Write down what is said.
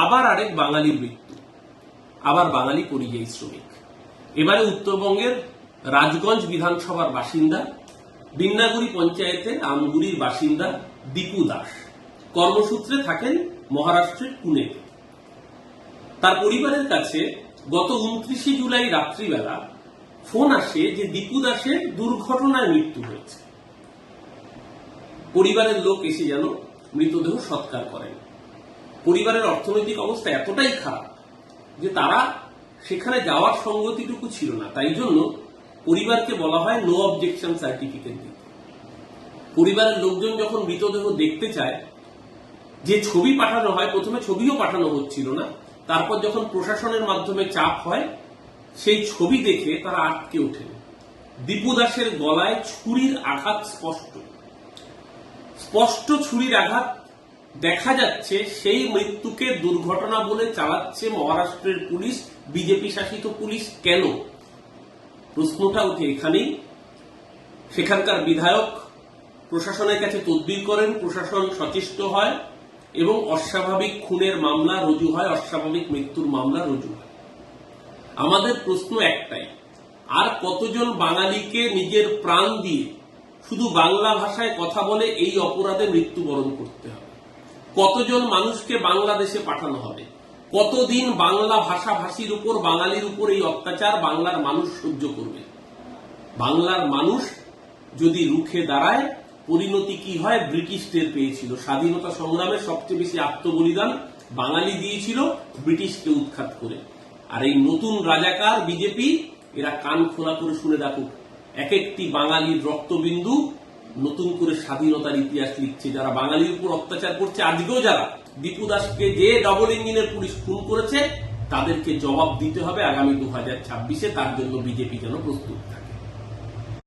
আবার আরেক বাঙালির মৃত্যু, আবার বাঙালি পরিযায়ী শ্রমিক। এবারে উত্তরবঙ্গের রাজগঞ্জ বিধানসভার বাসিন্দা, বিন্নাগুড়ি পঞ্চায়েতের আমগুড়ির বাসিন্দা দীপু দাস কর্মসূত্রে থাকেন মহারাষ্ট্রের পুনেতে। তার পরিবারের কাছে গত 29 জুলাই রাত্রিবেলা ফোন আসে যে দীপু দাসের দুর্ঘটনায় মৃত্যু হয়েছে। পরিবারের লোক এসে যেন মৃতদেহ সৎকার করেন। পরিবারের অর্থনৈতিক অবস্থা এতটাই খারাপ যে তারা সেখানে যাওয়ার সঙ্গতিটুকু ছিল না, তাই জন্য পরিবারকে বলা হয় নো অবজেকশন সার্টিফিকেট দিতে। পরিবারের লোকজন যখন মৃতদেহ দেখতে চায়, যে ছবি পাঠানো হয়, প্রথমে ছবিও পাঠানো হচ্ছিল না, তারপর যখন প্রশাসনের মাধ্যমে চাপ হয় সেই ছবি দেখে তারা আটকে ওঠেন। দীপু দাসের গলায় ছুরির আঘাত স্পষ্ট ছুরির আঘাত দেখা যাচ্ছে। সেই মৃত্যুকে দুর্ঘটনা বলে চালাচ্ছে মহারাষ্ট্রের পুলিশ, বিজেপি শাসিত পুলিশ। কেন? প্রশ্নটা উঠে এখানেই। সেখানকার বিধায়ক প্রশাসনের কাছে তদবির করেন, প্রশাসন সচেষ্ট হয় এবং অস্বাভাবিক খুনের মামলা রুজু হয়, অস্বাভাবিক মৃত্যুর মামলা রুজু হয়। আমাদের প্রশ্ন একটাই, আর কতজন বাঙালিকে নিজের প্রাণ দিয়ে শুধু বাংলা ভাষায় কথা বলে এই অপরাধে মৃত্যুবরণ করতে হবে? কতজন মানুষকে বাংলাদেশে পাঠানো হবে? কতদিন বাংলা ভাষাভাষীর উপর, বাঙালির উপর এই অত্যাচার বাংলার মানুষ সহ্য করবে? বাংলার মানুষ যদি রুখে দাঁড়ায়, পরিণতি কি হয় ব্রিটিশ টের পেয়েছিল। স্বাধীনতা সংগ্রামে সবচেয়ে বেশি আত্মবলিদান বাঙালি দিয়েছিল ব্রিটিশকে উৎখাত করে। আর এই নতুন রাজাকার বিজেপি, এরা কান খোলা করে শুনে রাখুক, এক একটি বাঙালির রক্তবিন্দু নতুন করে স্বাধীনতার ইতিহাস লিখছে। যারা বাঙালির উপর অত্যাচার করছে, আজকেও যারা দীপু দাসকে যে ডবল ইঞ্জিনের পুলিশ খুন করেছে, তাদেরকে জবাব দিতে হবে আগামী 2026-এ। তার জন্য বিজেপি যেন প্রস্তুত থাকে।